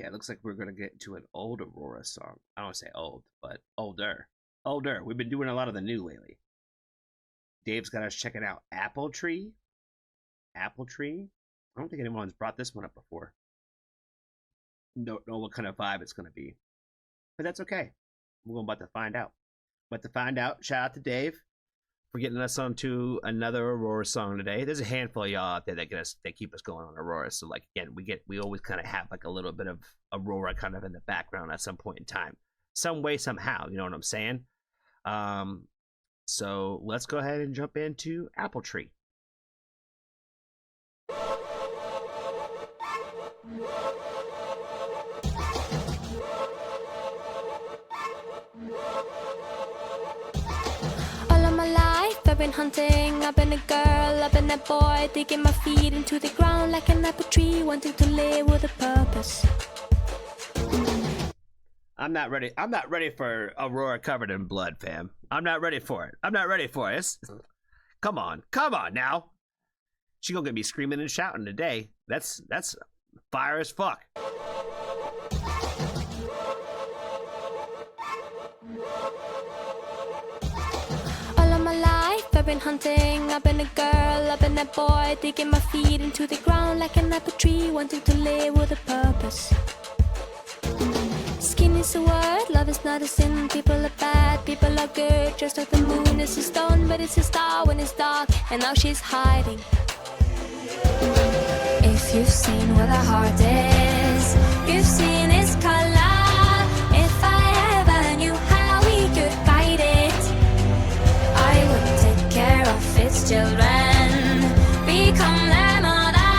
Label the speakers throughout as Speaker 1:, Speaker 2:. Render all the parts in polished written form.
Speaker 1: Okay, it looks like we're gonna get to an old Aurora song. I don't want to say old, but older. Older. We've been doing a lot of the new lately. Dave's got us checking out Apple Tree. Apple Tree? I don't think anyone's brought this one up before. Don't know what kind of vibe it's gonna be. But that's okay. We're about to find out. But to find out, shout out to Dave for getting us onto another Aurora song today. There's a handful of y'all out there that keep us going on Aurora. So like again, we always kind of have like a little bit of Aurora kind of in the background at some point in time, some way, somehow. You know what I'm saying? So let's go ahead and jump into Apple Tree.
Speaker 2: I've been hunting, I've been a girl, I've been a boy, digging my feet into the ground like an apple tree, wanting to live with a purpose.
Speaker 1: I'm not ready for Aurora covered in blood, fam. I'm not ready for it. I'm not ready for it. Come on now. She gonna get me screaming and shouting today. That's fire as fuck.
Speaker 2: I've been hunting, I've been a girl, I've been a boy, digging my feet into the ground like an apple tree, wanting to live with a purpose. Skin is a word, love is not a sin, people are bad, people are good, just like the moon is a stone, but it's a star when it's dark, and now she's hiding. If you've seen where the heart is, you've seen its color. If I ever knew how we could guide it, I would take care of its children, become their mother.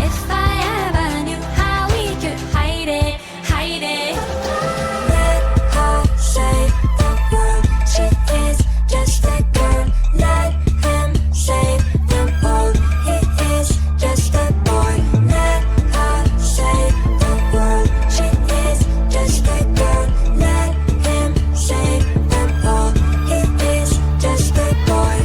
Speaker 2: If I ever knew how we could hide it, hide it. Let her save the world, she is just a girl. Let him save them all, he is just a boy. Let her save the world, she is just a girl. Let him save them all, he is just a boy.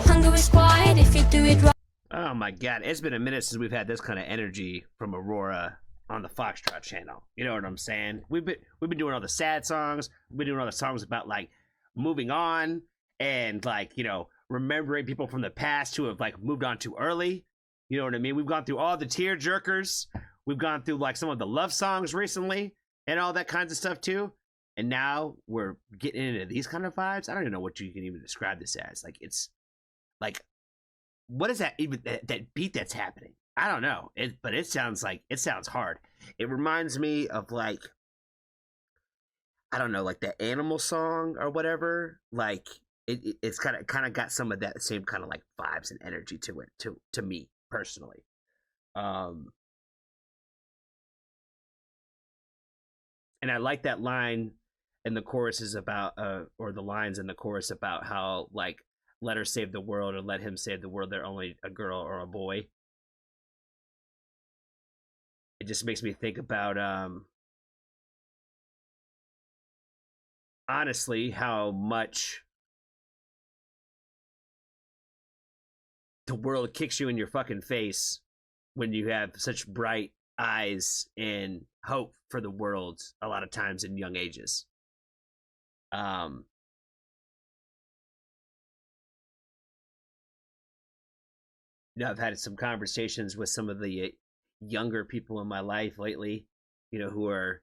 Speaker 2: Hunger is quiet if you do it right.
Speaker 1: Oh my god, it's been a minute since we've had this kind of energy from Aurora on the Foxtrot channel. You know what I'm saying? We've been doing all the sad songs. We've been doing all the songs about like moving on and like, you know, remembering people from the past who have like moved on too early. You know what I mean? We've gone through all the tear jerkers. We've gone through like some of the love songs recently and all that kinds of stuff too. And now we're getting into these kind of vibes. I don't even know what you can even describe this as. Like it's like, what is that even that beat that's happening? I don't know. But it sounds hard. It reminds me of like, I don't know, like the Animal song or whatever. Like it's kind of got some of that same kind of like vibes and energy to it to me personally. And I like that line in the chorus is about or the lines in the chorus about how like let her save the world or let him save the world, they're only a girl or a boy. It just makes me think about honestly how much the world kicks you in your fucking face when you have such bright eyes and hope for the world a lot of times in young ages. You know, I've had some conversations with some of the younger people in my life lately, you know, who are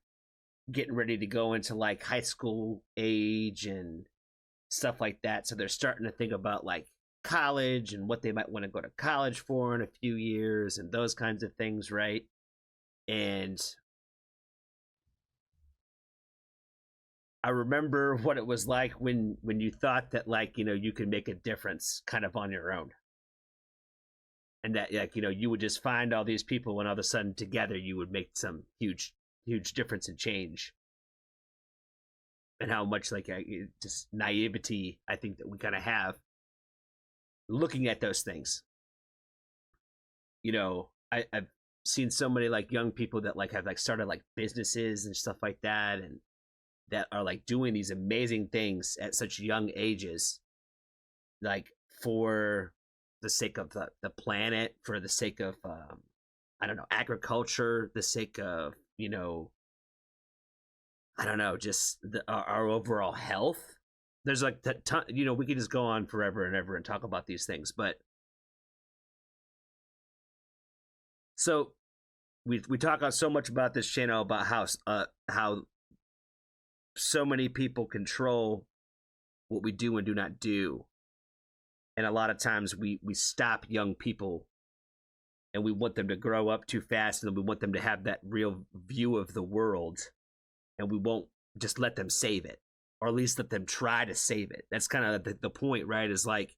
Speaker 1: getting ready to go into like high school age and stuff like that. So they're starting to think about like college and what they might want to go to college for in a few years and those kinds of things, right? And I remember what it was like when you thought that like, you know, you could make a difference kind of on your own. And that like, you know, you would just find all these people and all of a sudden together you would make some huge difference and change. And how much like just naivety I think that we kind of have looking at those things. You know, I've seen so many like young people that like have like started like businesses and stuff like that, and that are like doing these amazing things at such young ages, like for the sake of the planet, for the sake of I don't know, agriculture, the sake of, you know, I don't know, just our overall health. There's like you know, we could just go on forever and ever and talk about these things, but so we talk so much about this channel about how so many people control what we do and do not do, and a lot of times we stop young people, and we want them to grow up too fast, and we want them to have that real view of the world, and we won't just let them save it, or at least let them try to save it. That's kind of the point, right? Is like,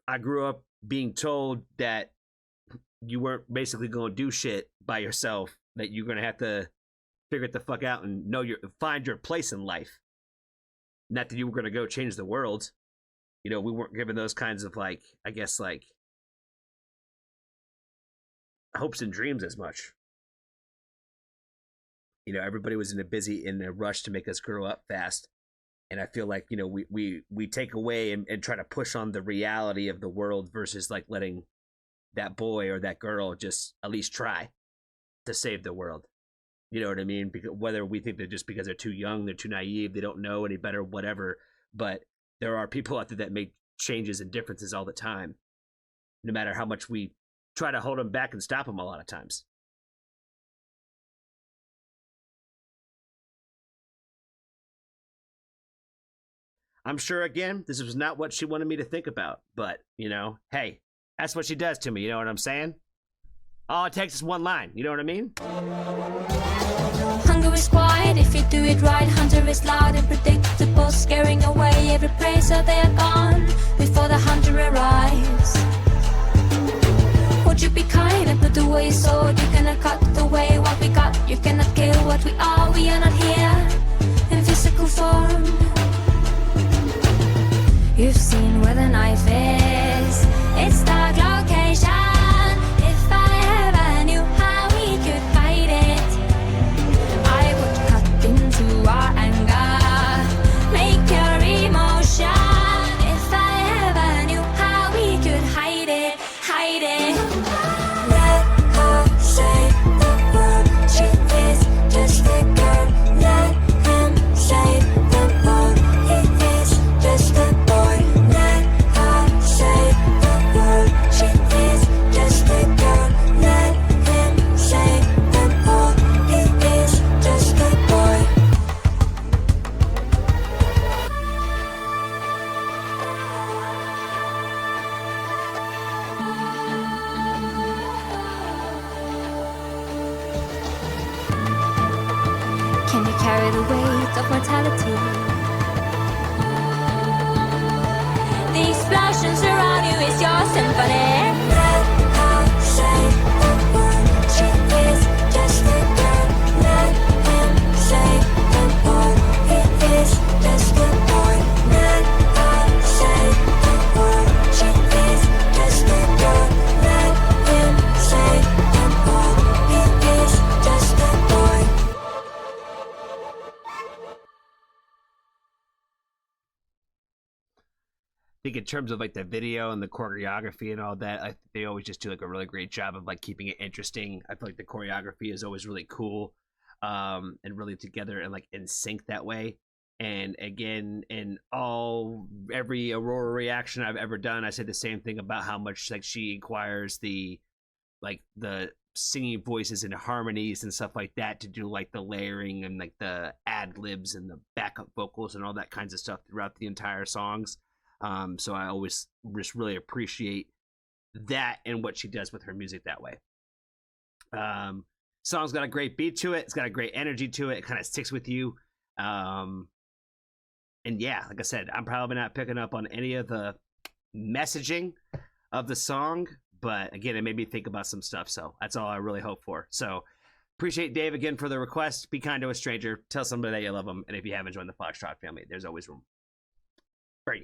Speaker 1: I grew up being told that you weren't basically going to do shit by yourself, that you're going to have to figure it the fuck out and find your place in life. Not that you were going to go change the world. You know, we weren't given those kinds of, like, I guess, like, hopes and dreams as much. You know, everybody was in a rush to make us grow up fast. And I feel like, you know, we take away and try to push on the reality of the world versus like letting that boy or that girl just at least try to save the world. You know what I mean? Because whether we think they're just because they're too young, they're too naive, they don't know any better, whatever. But there are people out there that make changes and differences all the time, no matter how much we try to hold them back and stop them a lot of times. I'm sure, again, this was not what she wanted me to think about, but, you know, hey, that's what she does to me, you know what I'm saying? All it takes is one line, you know what I mean?
Speaker 2: Hunger is quiet if you do it right. Hunter is loud and predictable, scaring away every prey so they are gone before the hunter arrives. Would you be kind and put away your sword? You cannot cut away what we got. You cannot kill what we are. We are not here in physical form. You've seen where the knife is. It's dark location. If I ever knew how we could fight it, I would cut into our anger, make your emotion. If I ever knew how we could hide it, hide it. Let her say the word. She is just a girl. Let him say the word. He is just a boy. Let her say the word. She is just a girl. Let him say the word. He is just a boy. Can you carry the weight of mortality? The explosions around you is your symphony. Let her say the word. She is just a girl. Let him say the word. He is just a boy. Let her say the word. She is just a girl. Let him say the word. He is just a boy.
Speaker 1: I think in terms of like the video and the choreography and all that, they always just do like a really great job of like keeping it interesting. I feel like the choreography is always really cool, and really together and like in sync that way. And again, in every Aurora reaction I've ever done, I say the same thing about how much like she inquires the singing voices and harmonies and stuff like that to do like the layering and like the ad libs and the backup vocals and all that kinds of stuff throughout the entire songs. So I always just really appreciate that and what she does with her music that way. Song's got a great beat to it. It's got a great energy to it. It kind of sticks with you. And yeah, like I said, I'm probably not picking up on any of the messaging of the song, but again, it made me think about some stuff. So that's all I really hope for. So appreciate Dave again for the request. Be kind to a stranger. Tell somebody that you love them. And if you haven't joined the Foxtrot family, there's always room for you.